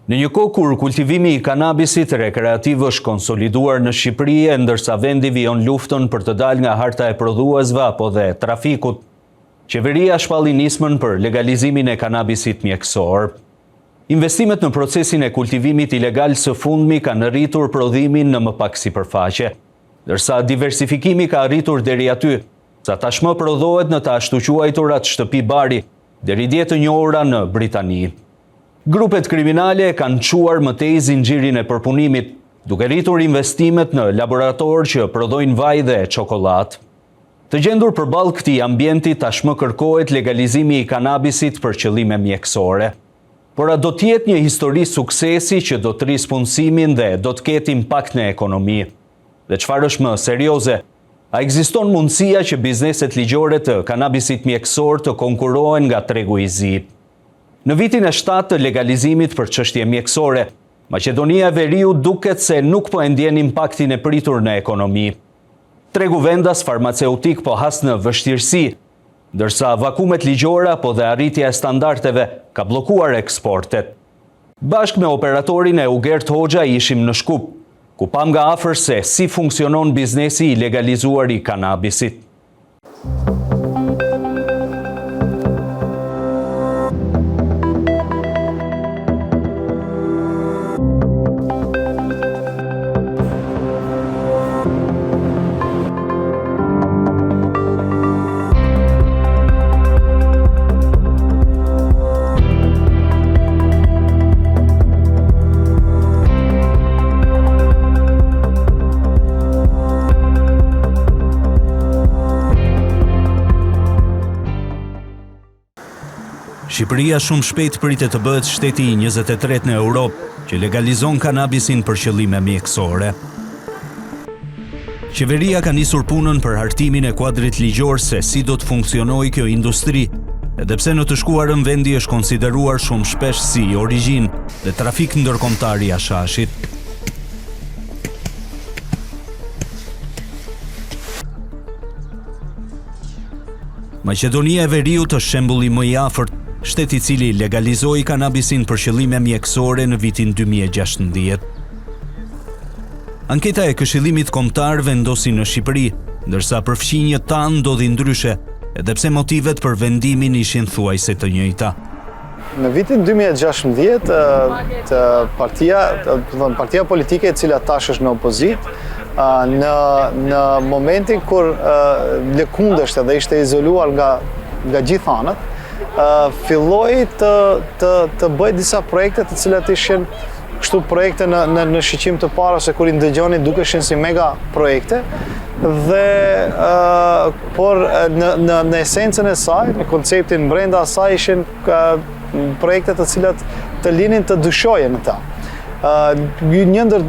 Në një kohë kur kultivimi i kanabisit rekreativ është konsoliduar në Shqipëri, ndërsa vendi vijon luftën për të dalë nga harta e prodhuesve apo dhe trafikut, Qeveria shpalli nismën për legalizimin e kanabisit mjekësor. Investimet në procesin e kultivimit ilegal së fundmi kanë rritur prodhimin në më pak sipërfaqe, ndërsa diversifikimi ka arritur deri aty, sa tashmë prodhohet në të ashtu quajturat shtëpi bari, deri dje të njohura në Britani. Grupet kriminale kanë quar më tej zinxhirin e përpunimit, duke rritur investimet në laborator që prodhojnë vaj dhe çokoladë. Të gjendur përballë këtij ambienti tashmë kërkohet legalizimi i kanabisit për qëllime mjekësore. Por a do të jetë një histori suksesi që do të rrisë punësimin dhe do të ketë impakt në ekonomi? Dhe çfarë është më serioze? A ekziston mundësia që bizneset ligjore të kanabisit mjekësor të konkurrohen nga tregu i zi? Në vitin e 7 të legalizimit për çështje mjekësore, Maqedonia e Veriut duket se nuk po e ndjen impaktin e pritur në ekonomi. Tregu vendas farmaceutik po has në vështirësi, ndërsa vakumet ligjore apo dhe arritja e standardeve ka bllokuar eksportet. Bashkë me operatorin e Ugert Hoxha ishim në Shkup, ku pam nga afër se si funksionon biznesi i legalizuar i kanabisit. Shqipëria shumë shpejt pritet të bëhet shteti i 23 në Europë që legalizon kanabisin për qëllime mjekësore. Qeveria ka nisur punën për hartimin e kuadrit ligjor se si do të funksionojë kjo industri, edhe pse në të shkuarën vendi është konsideruar shumë shpesh si origjin dhe trafik ndërkombëtar i hashashit. Maqedonia e Veriut është shembulli më i afërt, shteti i cili legalizoi kanabisin për qëllime mjekësore në vitin 2016. Anketa e Këshillimit Kombëtar vendosi në Shqipëri, ndërsa për fqinjit tanë ndodhi ndryshe, edhe pse motivet për vendimin ishin thuajse të njëjta. Në vitin 2016, partia politike e cila tash është në opozit, në momentin kur lëkundësht edhe ishte izoluar nga gjithë anët, filloi të bëj disa projekte të cilat ishin kështu projekte në shiqim të parë ose kur i ndëgjoni dukeshin si mega projekte dhe por në esencën e saj, në konceptin brenda saj ishin projekte të cilat të linin të dyshoje në ta. Një ndër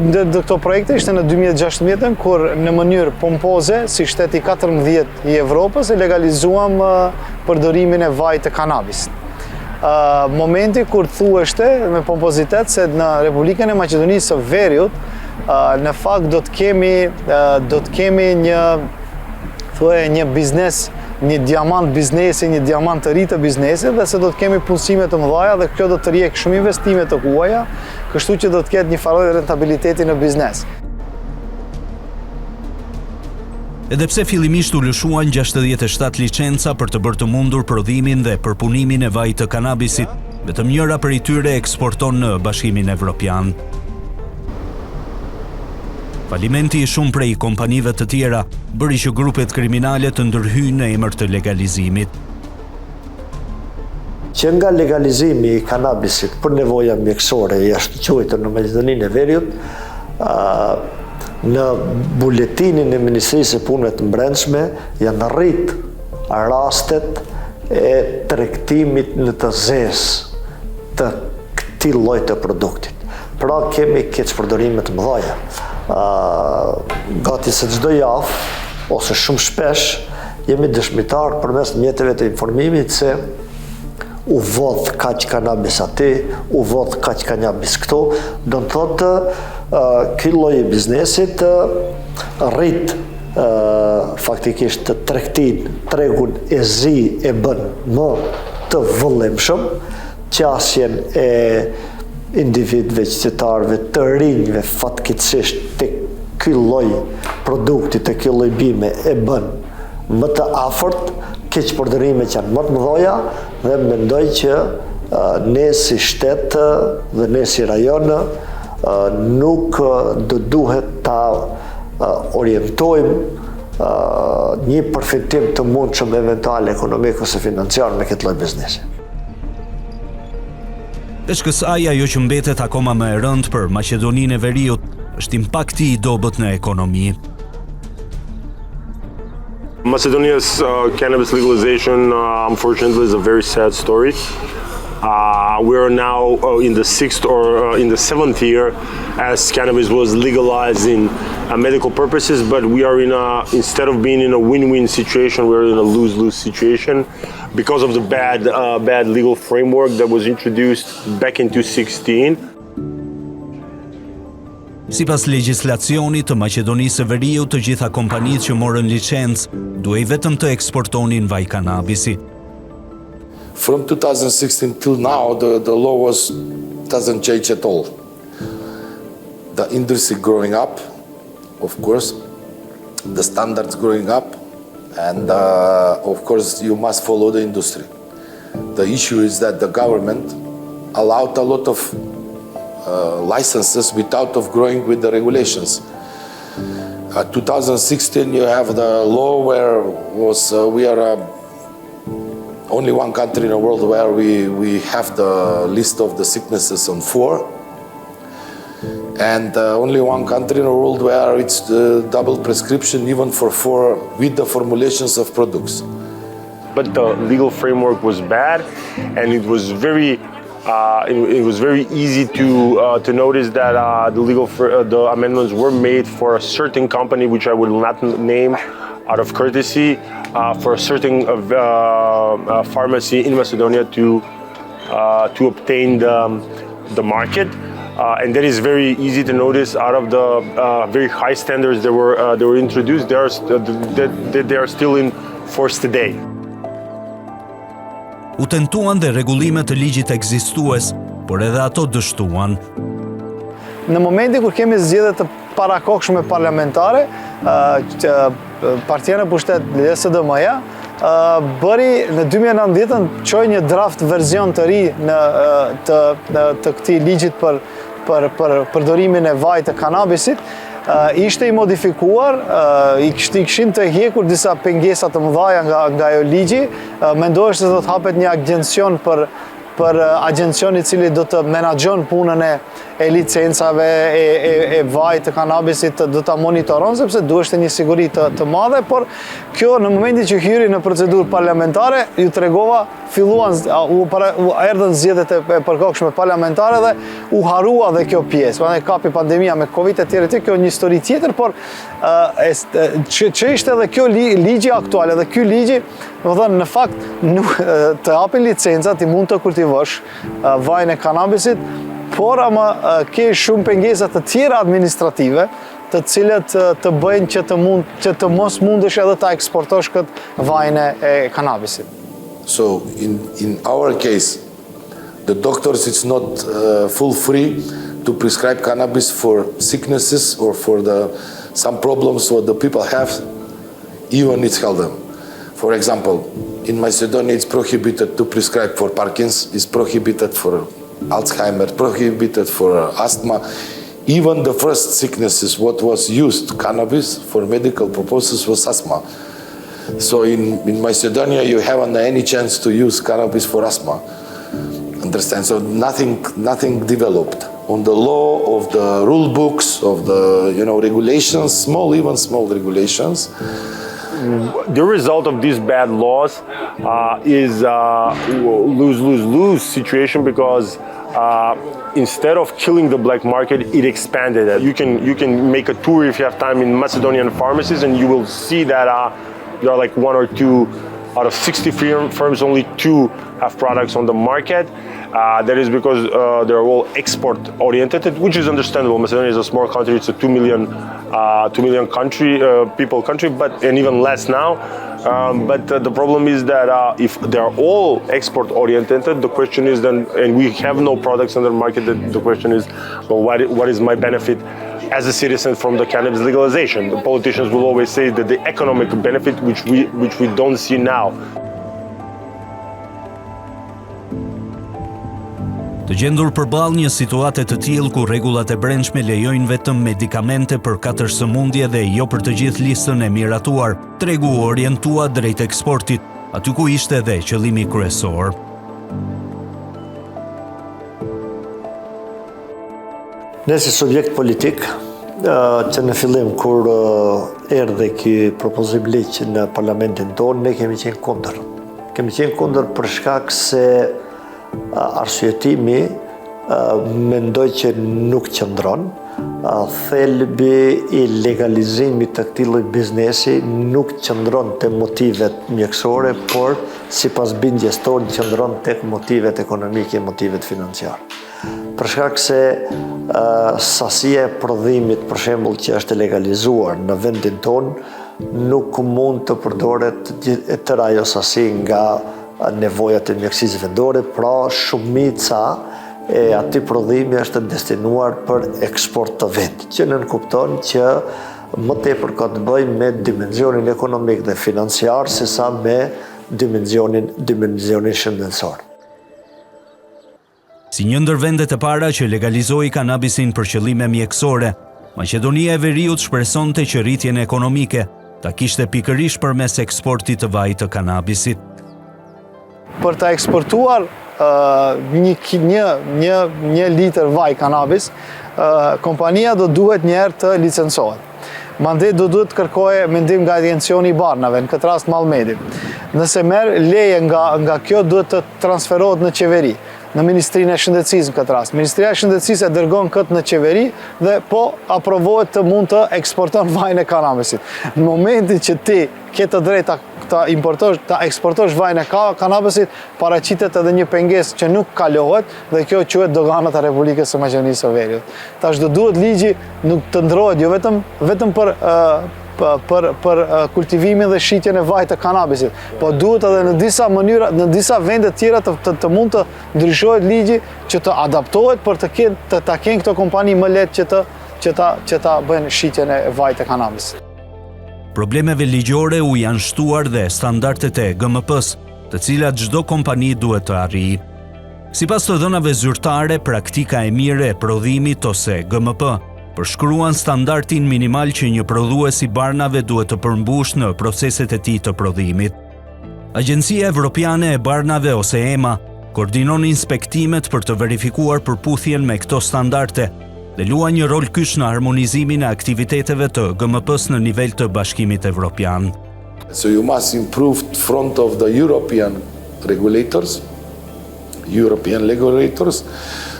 këto projekte ishte në 2016 kur në mënyrë pompoze si shteti 14 i Evropës e legalizuam përdorimin e vajit të kanabisit. Momenti kur thueshte me pompozitet se në Republikën e Maqedonisë së Veriut në fakt do të kemi një biznes, një diamant biznesi, një diamant të ri të biznesit dhe se do të kemi punësime të mëdha dhe kjo do të rrijek shumë investime të huaja, kështu që do të ketë një farë rentabiliteti në biznes. Edhe pse fillimisht u lëshuan 67 licenca për të bërë të mundur prodhimin dhe përpunimin e vajit të kanabisit, vetëm njëra prej tyre eksporton në Bashkimin Evropian. Falimenti i shumë prej kompanive të tjera bëri që grupet kriminale të ndërhyjnë në emër të legalizimit. Që nga legalizimi i kanabisit për nevoja mjekësore jashtë quajtur në Maqedoninë e Veriut, në buletinin e Ministrisë së Punëve të Brendshme janë rrit rastet e tregtimit në të zezë të këtij lloji të produktit. Pra kemi keqpërdorime të mëdha. Gati se çdo javë ose shumë shpesh jemi dëshmitar përmes mjeteve të informimit se u vodh kaq kanabis aty, u vodh kaq kanabis këtu, do të thotë ky lloj i biznesit rrit faktikisht të tregun e zi e bën më të vëllimshëm, qasjen e individëve, qytetarëve të rinjve fatkeqësisht të ky lloj produkti, të ky lloj bime e bën më të afërt, keqpërdorimet janë më të mëdha dhe mendoj që ne si shtet dhe ne si rajon nuk do duhet ta orientojmë një përfitim të mundshëm eventual ekonomik ose financiar me këtë lloj biznesi. Peshkësaj ajo që mbetet akoma më e rëndë për Maqedoninë e Veriut është impakti i dobët në ekonomi. Macedonia's cannabis legalization, unfortunately, is a very sad story. We are now in the 6th or in the 7th year as cannabis was legalized in medical purposes, but we are instead of being in a win-win situation, we're in a lose-lose situation because of the bad legal framework that was introduced back in 2016. Sipas legjislacionit të Maqedonisë së Veriut, të gjitha kompanitë që morën licencë duhej vetëm të eksportonin vaj kanabisi. From 2016 till now, the law doesn't change at all. The industry growing up, of course, the standards growing up, and of course you must follow the industry. The issue is that the government allowed a lot of licenses without growing with the regulations. 2016 you have the law where we are only one country in the world where we have the list of the sicknesses on 4, and only one country in the world where it's the double prescription even for 4 with the formulations of products. But the legal framework was bad, and it was very easy to notice that the amendments were made for a certain company, which I will not name out of courtesy, for a certain pharmacy in Macedonia to obtain the market. And that is very easy to notice out of the very high standards that were introduced. They are still in force today. U tentuan dhe rregullimet të ligjit ekzistues, por edhe ato dështuan. Në momentin kur kemi zgjedhje të parakokshme parlamentare, Partia në pushtet LSDM-ja bëri në 2019 çoi një draft version të ri të këtij ligjit për përdorimin e vajit të kanabisit. Ishte i modifikuar, i kishin të hekur disa pengesa të mëdha nga ajo ligji. Mendohesh se do të hapet një agencion për agencioni i cili do të menaxhon punën e licencave e vajit të kanabisit, do ta monitoron sepse duhet një siguri të madhe, por kjo në momentin që hyri në procedurë parlamentare, ju tregova, filluan u erdhën zgjedhjet e përkohshme parlamentare dhe u harua dhe kjo pjesë. Prandaj kapi pandemia me Covid e tjerë, kjo një histori tjetër, por që ishte edhe kjo ligji aktual, edhe ky ligji, do të thënë në fakt të hapin licenca, ti mund të kultivosh vajin e kanabisit, por ama ke shumë pengesa të tjera administrative, të cilët të bëjnë që të mos mundesh edhe ta eksportosh këtë vajin e kanabisit. So in our case, the doctors it's not full free to prescribe cannabis for sicknesses or for some problems what the people have, even it's held them. For example, in Macedonia it's prohibited to prescribe for Parkinson's, it's prohibited for Alzheimer, prohibited for asthma. Even the first sicknesses, what was used, cannabis for medical purposes, was asthma. So in Macedonia, you haven't any chance to use cannabis for asthma. Understand? So nothing developed on the law, of the rule books, of the regulations, even small regulations. The result of these bad laws is lose-lose-lose situation because instead of killing the black market, it expanded it. You can make a tour if you have time in Macedonian pharmacies, and you will see that there are like 1 or 2 out of 60 firms, only 2 have products on the market. That is because they're all export-oriented, which is understandable. Macedonia is a small country; it's a 2 million people country, and even less now. But the problem is that if they are all export oriented, the question is then, and we have no products on the market, the question is, well, what is my benefit as a citizen from the cannabis legalization? The politicians will always say that the economic benefit, which we don't see now. Të gjendur përballë një situate të tillë ku rregullat e brendshme lejojnë vetëm medikamente për 4 sëmundje dhe jo për të gjithë listën e miratuar, tregu u orientua drejt eksportit, aty ku ishte edhe qëllimi kryesor. Ne si subjekt politik, që në fillim kur erdhi ky propozim ligj në parlamentin tonë, ne kemi qenë kundër. Kemi qenë kundër për shkak se arsyetimi mendoj që nuk qëndron. Thelbi i legalizimit të këtij lloji biznesi nuk qëndron te motivet mjekësore, por sipas bindjes tonë qëndron tek motivet ekonomike, motivet financiare. Për shkak se sasia e prodhimit, për shembull, që është legalizuar në vendin tonë, nuk mund të përdoret tërë ajo sasi nga nevojat e mjekësisë vendore, pra shumica e atij prodhimi është destinuar për eksport të vend, që nënkupton që më tepër ka të bëjë me dimensionin ekonomik dhe financiar sesa me dimensionin shëndetësor. Si një ndër vendet e para që legalizoi kanabisin për qëllime mjekësore, Maqedonia e Veriut shpresonte që rritjen ekonomike ta kishte pikërisht përmes eksportit të vajit të kanabisit. Për të eksportuar një litër vaj kanabis, kompania do duhet njerë të licencohet. Mandej do duhet kërkoje mendim nga agencioni i barnave, në këtë rast Mallmedi. Nëse merr leje nga kjo, duhet të transferohet në qeveri, në Ministrinë e Shëndetësisë në këtë rast. Ministria e Shëndetësisë e dërgon këtë në qeveri dhe po aprovohet të mund të eksporton vajin e kanabisit. Në momentin që ti ke të drejta ta eksportosh vajin e kanabisit, paraqitet edhe një pengesë që nuk kalohet dhe kjo quhet doganat e Republikës së Maqedonisë së Veriut. Tash do duhet ligji nuk të ndrohet jo vetëm për kultivimin dhe shitjen e vajit të kanabisit, po duhet edhe në disa mënyra, në disa vende tjera të mund të ndryshohet ligji që të adaptohet për të kenë këto kompani më lehtë që ta bëjnë shitjen e vajit të kanabisit. Problemeve ligjore u janë shtuar dhe standardet e GMP-s, të cilat çdo kompani duhet të arrijë. Sipas të dhënave zyrtare, praktika e mirë e prodhimit ose GMP përshkruan standardin minimal që një prodhues i barnave duhet të përmbush në proceset e tij të prodhimit. Agjencia Evropiane e Barnave ose EMA koordinon inspektimet për të verifikuar përputhjen me këto standarde dhe luan një rol kyç në harmonizimin e aktiviteteve të GMP-s në nivel të Bashkimit Evropian. So you must improve front of the European regulators.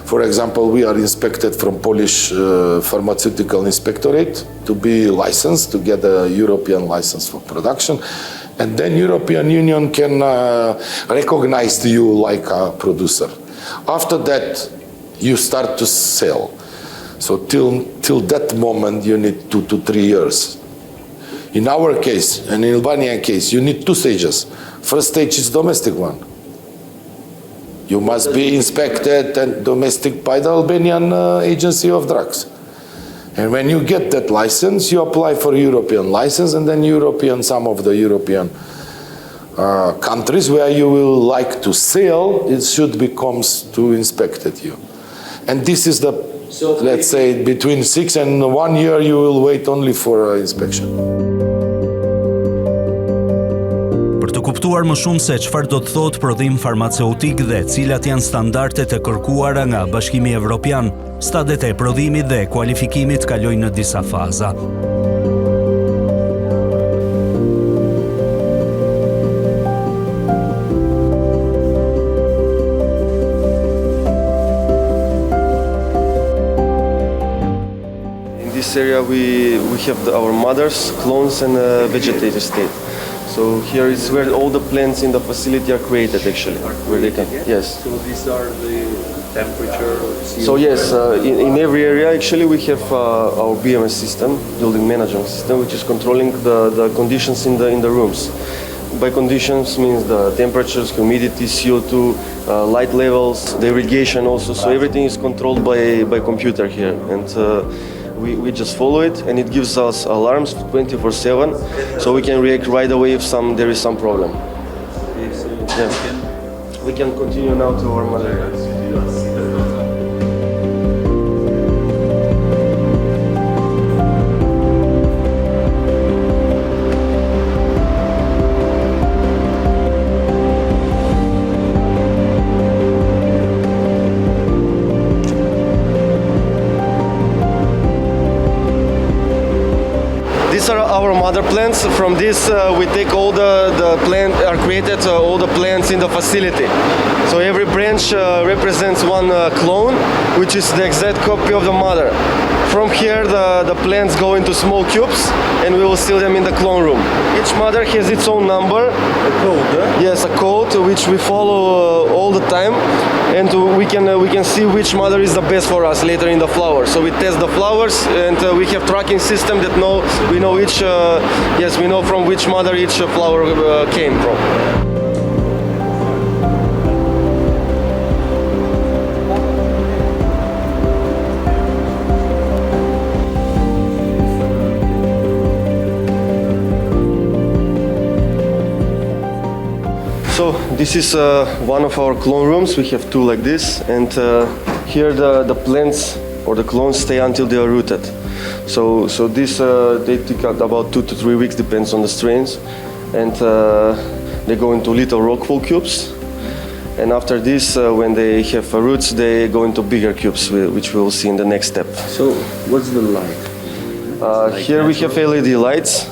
For example, we are inspected from Polish Pharmaceutical Inspectorate to be licensed, to get a European license for production. And then European Union can recognize you like a producer. After that, you start to sell. So till that moment, you need 2 to 3 years. In our case, and in Albanian case, you need 2 stages. First stage is domestic one. You must be inspected and domestic by the Albanian Agency of Drugs. And when you get that license, you apply for European license, and then some of the European countries where you will like to sell, it should becomes to inspected you. And this is the, let's say, between 6 and 1 year, you will wait only for inspection. Për të kuptuar më shumë se çfarë do të thotë prodhim farmaceutik dhe cilat janë standardet e kërkuara nga Bashkimi Evropian, stadiet e prodhimit dhe kualifikimit kalojnë në disa faza. In this area we have our mothers, clones and vegetative state. So here is where all the plants in the facility are created actually, where they can, yes. So these are the temperature? So yes, in every area actually we have our BMS system, building management system, which is controlling the conditions in the rooms. by conditions means the temperatures, humidity, CO2, light levels, the irrigation also. So everything is controlled by computer here, and we just follow it, and it gives us alarms 24/7, so we can react right away if there is some problem. Yeah. We can continue now to our materials. These are our mother plants. From this we take all the plant are created, all the plants in the facility. So every branch represents one clone, which is the exact copy of the mother. From here the plants go into small cubes, and we will seal them in the clone room. Each mother has its own number. A code, Yes, a code which we follow all the time, and we can see which mother is the best for us later in the flowers. So we test the flowers, and we have tracking system that we know each we know from which mother each flower came from. So this is one of our clone rooms. We have two like this, and here the plants or the clones stay until they are rooted. So this they take about 2 to 3 weeks, depends on the strains, and they go into little rockfall cubes. And after this, when they have roots, they go into bigger cubes, which we will see in the next step. So what's the light? Here we have LED lights,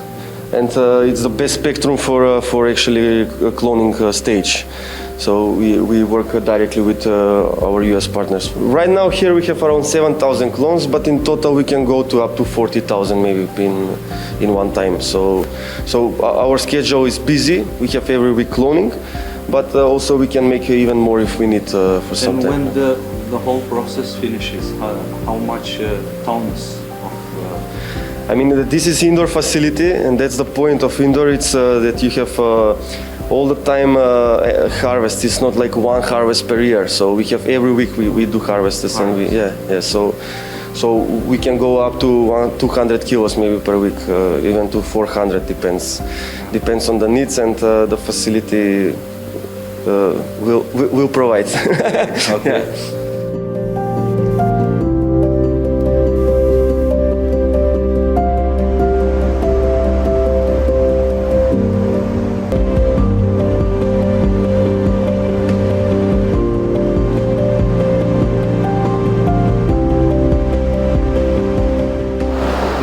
and it's the best spectrum for actually cloning stage. So we work directly with our US partners. Right now here we have around 7,000 clones, but in total we can go to up to 40,000 maybe in one time. So our schedule is busy. We have every week cloning, but also we can make even more if we need for some time. And when the whole process finishes, how much tons of... I mean, this is indoor facility, and that's the point of indoor. It's that you have all the time harvest. It's not like one harvest per year. So we have every week we do harvests, and so we can go up to 200 kilos maybe per week, even to 400, depends on the needs, and the facility will provide. Okay. Yeah.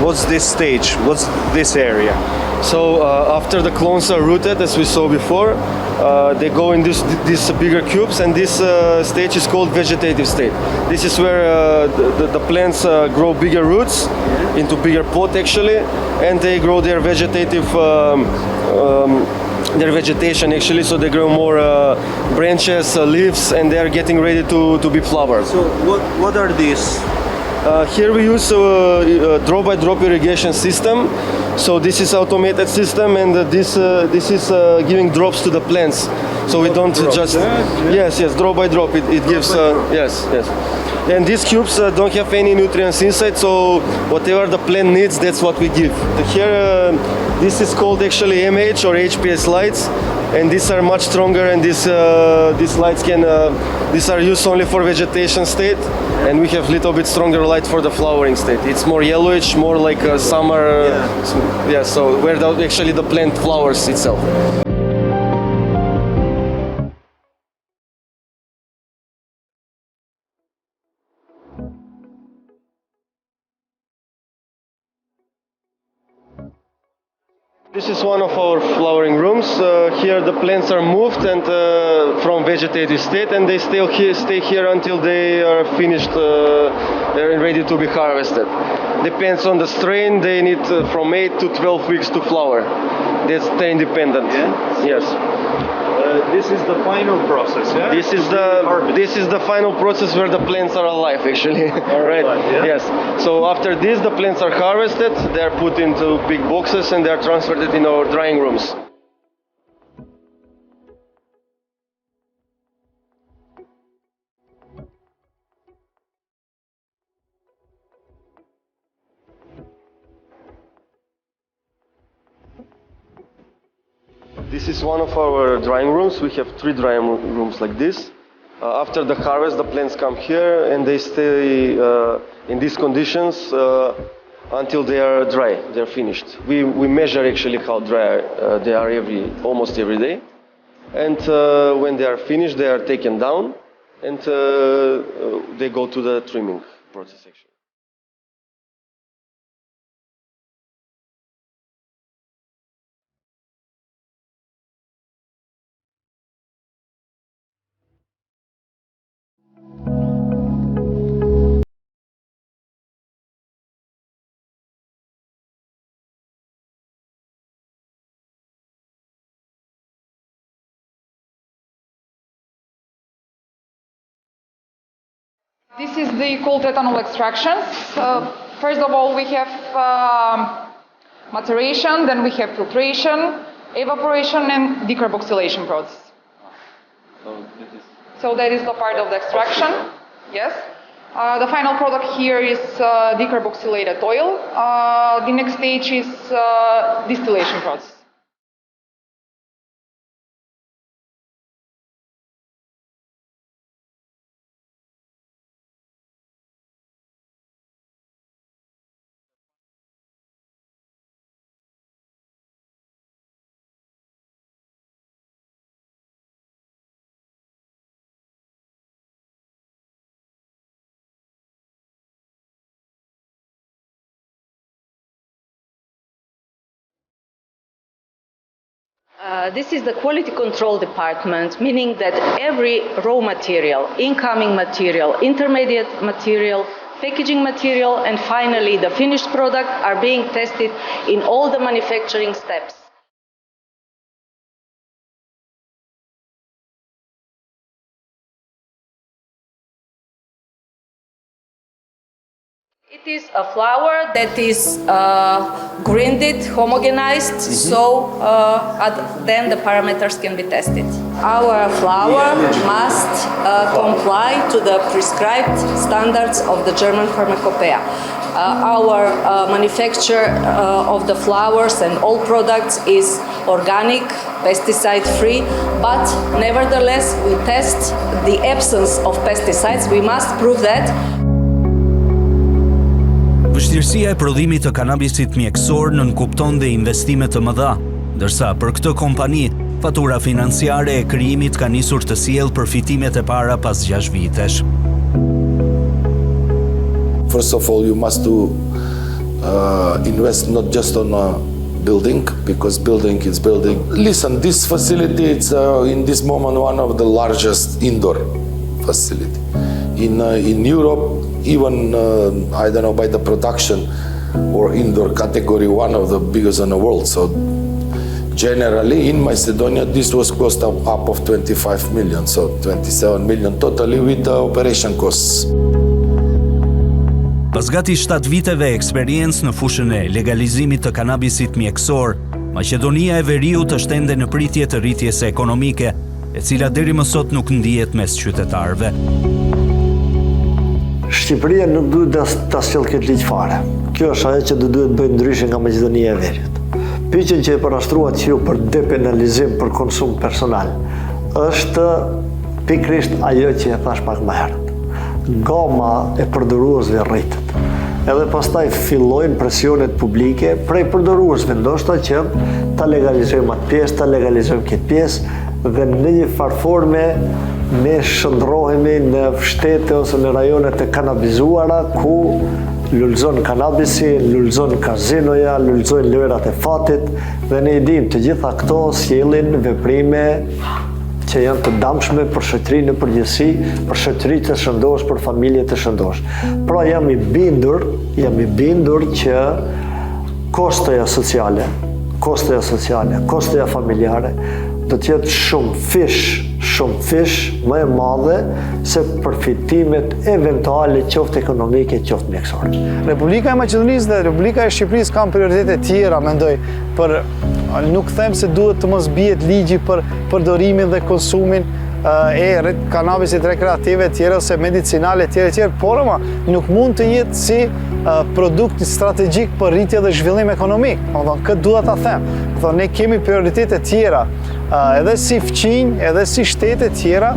What's this stage? What's this area? So after the clones are rooted, as we saw before, they go in these bigger cubes, and this stage is called vegetative state. This is where the plants grow bigger roots into bigger pot actually, and they grow their vegetative their vegetation actually, so they grow more branches, leaves, and they are getting ready to be flowered. So what are these? Here we use a drop-by-drop irrigation system. So this is automated system, and this is giving drops to the plants. So we don't just yes drop by drop. It gives yes. And these cubes don't have any nutrients inside, so whatever the plant needs, that's what we give. Here, this is called actually MH or HPS lights, and these are much stronger, and these lights these are used only for vegetation state, and we have little bit stronger light for the flowering state. It's more yellowish, more like a summer, so where actually the plant flowers itself. This is one of our flowering rooms. Here the plants are moved and from vegetative state, and they stay here until they are finished and ready to be harvested. Depends on the strain. They need from 8 to 12 weeks to flower. They're independent. Yeah? Yes. This is the final process, yeah? This is the final process where the plants are alive, actually. Right? Alive, yeah? Yes. So after this, the plants are harvested. They are put into big boxes, and they are transferred in our drying rooms. This is one of our drying rooms. We have 3 drying rooms like this. After the harvest, the plants come here and they stay in these conditions until they are dry, they are finished. We measure actually how dry they are almost every day. And when they are finished, they are taken down and they go to the trimming process actually. This is the cold ethanol extraction. First of all, we have maceration, then we have filtration, evaporation, and decarboxylation process. So that is the part of the extraction. Yes. The final product here is decarboxylated oil. The next stage is distillation process. This is the quality control department, meaning that every raw material, incoming material, intermediate material, packaging material, and finally the finished product are being tested in all the manufacturing steps. It is a flour that is grinded, homogenized, so then the parameters can be tested. Our flour must comply to the prescribed standards of the German pharmacopoeia. Our manufacture of the flours and all products is organic, pesticide-free, but nevertheless we test the absence of pesticides. We must prove that. Vështirësia e prodhimit të kanabisit mjekësor nënkupton dhe investime të mëdha, ndërsa për këtë kompani, fatura financiare e krijimit ka nisur të sjellë përfitimet e para pas 6 vitesh. First of all, you must invest not just on a building, because building is building. Listen, this facility is in this moment one of the largest indoor facility in Europe. Even, I don't know, by the production or indoor category, one of the biggest in the world. So generally in Macedonia, this was cost up of 25 million, so 27 million totally with the operation costs. Pas gati 7 viteve eksperiencë në fushën e legalizimit të kanabisit mjekësor, Maqedonia e Veriut është ende në pritje të rritjes ekonomike, e cila deri më sot nuk ndihet mes qytetarëve. Shqipëria nuk duhet ta sjellë këtë ligj fare. Kjo është ajo që duhet bëjë ndryshe nga Maqedonia e Veriut. Pyetjen që e parastruat ju për depenalizim për konsum personal është pikërisht ajo që e thash pak më herët. Gama e përdoruesve rritet. Edhe pastaj fillojnë presionet publike prej përdoruesve, ndoshta që ta legalizojmë atë pjesë, ta legalizojmë këtë pjesë dhe në një farforme ne shndrohemi në shtete ose në rajonet e kanabizuara ku lulëzon kanabisi, lulëzon kazinoja, lulëzojnë lojrat e fatit dhe ne i dim të gjitha këto sjellin veprime që janë të damshme për shoqërinë në përgjithësi, për shoqëri të shëndosh, për familje të shëndosh. Pra jam i bindur që kostoja sociale, kostoja familjare do të jetë shumë fish më e madhe se përfitimet eventuale qoftë ekonomike, qoftë mjekësore. Republika e Maqedonisë dhe Republika e Shqipërisë kanë prioritete tjera, mendoj, nuk them se duhet të mos bie ligji për përdorimin dhe konsumin e kanabisit rekreative tjera ose medicinale tjera, por nuk mund të jetë si produkt strategjik për rritje dhe zhvillim ekonomik. Këtë duhet ta them. thonë, ne kemi prioritete tjera, edhe si fqinj, edhe si shtete tjera,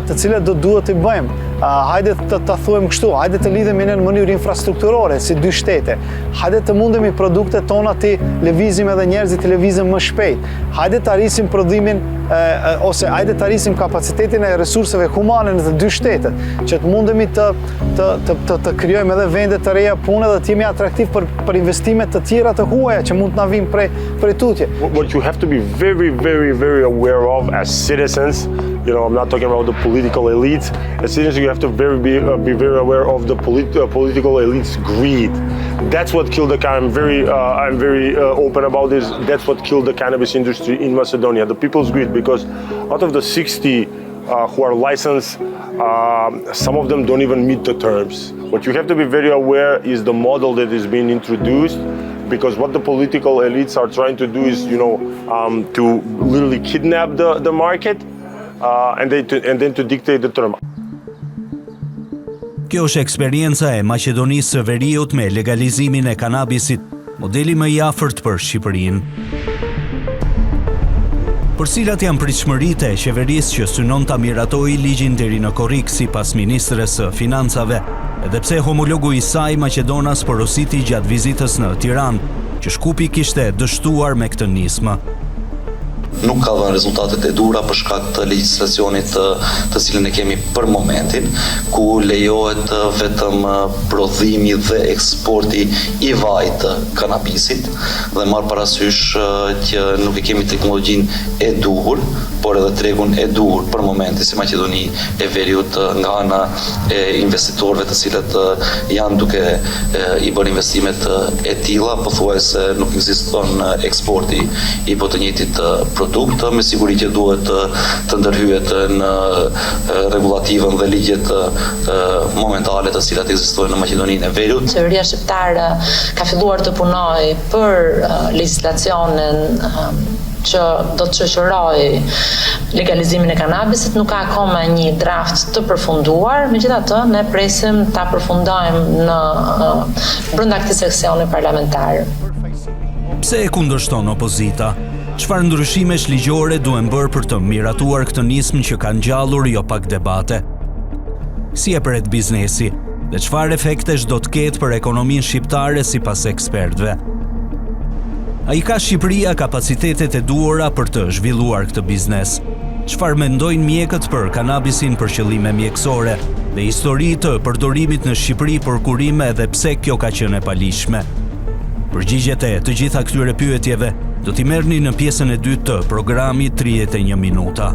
të cilat duhet të bëjmë. Hajde të thuhem kështu, hajde të lidhemi në mënyrë infrastrukturore, si dy shtete. Hajde të mundemi produktet tona të lëvizim edhe njerëzit të lëvizim më shpejt. Hajde të arrisim prodhimin ose hajde të arrisim kapacitetin e resurseve humane në të dy shtetet, që të mundemi të krijojmë edhe vende të reja pune dhe të jemi atraktiv për investimet të tjera të huaja që mund të na vinë prej tutje. What you have to be very, very, very aware of as citizens, I'm not talking about the political elites. As citizens, you have to be very aware of the political elites' greed. That's what killed I'm very open about this. That's what killed the cannabis industry in Macedonia. The people's greed, because out of the 60 who are licensed, some of them don't even meet the terms. What you have to be very aware is the model that is being introduced, because what the political elites are trying to do is, to literally kidnap the market. And then to dictate the term. Kjo është eksperjenca e Maqedonisë së Veriut me legalizimin e kanabisit, modeli më i afërt për Shqipërinë. Për cilat janë pritshmëritë e qeverisë që synon ta miratojë ligjin deri në korrik sipas ministres së financave, edhe pse homologu i saj maqedonas porositi gjatë vizitës në Tiranë, që Shkupi kishte dështuar me këtë nismë. Nuk ka dhënë rezultatet e dura për shkak të legjislacionit të cilën e kemi për momentin, ku lejohet vetëm prodhimi dhe eksporti i vajit të kanabisit, dhe marr parasysh që nuk e kemi teknologjinë e duhur, por edhe tregun e duhur për momentin si Maqedoni e Veriut nga ana e investitorëve të cilët janë duke i bërë investimet e tilla, pothuajse nuk ekziston eksporti i të njëjtit produkt, me siguri që duhet të ndërhyet në regulativën dhe ligjet momentale të cilat ekzistojnë në Maqedoninë e Veriut. Qeveria shqiptare ka filluar të punojë për legjislacionin që do të shoqërojë legalizimin e kanabisit, nuk ka akoma një draft të përfunduar, megjithatë ne presim ta përfundojmë në brenda këtij seksioni parlamentar. Pse e kundërshton opozita? Çfarë ndryshimesh ligjore duhen bërë për të miratuar këtë nismë që ka ngjallur jo pak debate? Si e pret biznesi dhe çfarë efektesh do të ketë për ekonominë shqiptare sipas ekspertëve? A i ka Shqipëria kapacitetet e duhura për të zhvilluar këtë biznes? Çfarë mendojnë mjekët për kanabisin për qëllime mjekësore dhe histori të përdorimit në Shqipëri për kurime dhe pse kjo ka qenë e palishme? Përgjigjet e të gjitha këtyre pyetjeve do t'i merrni në pjesën e dytë të programit 31 minuta.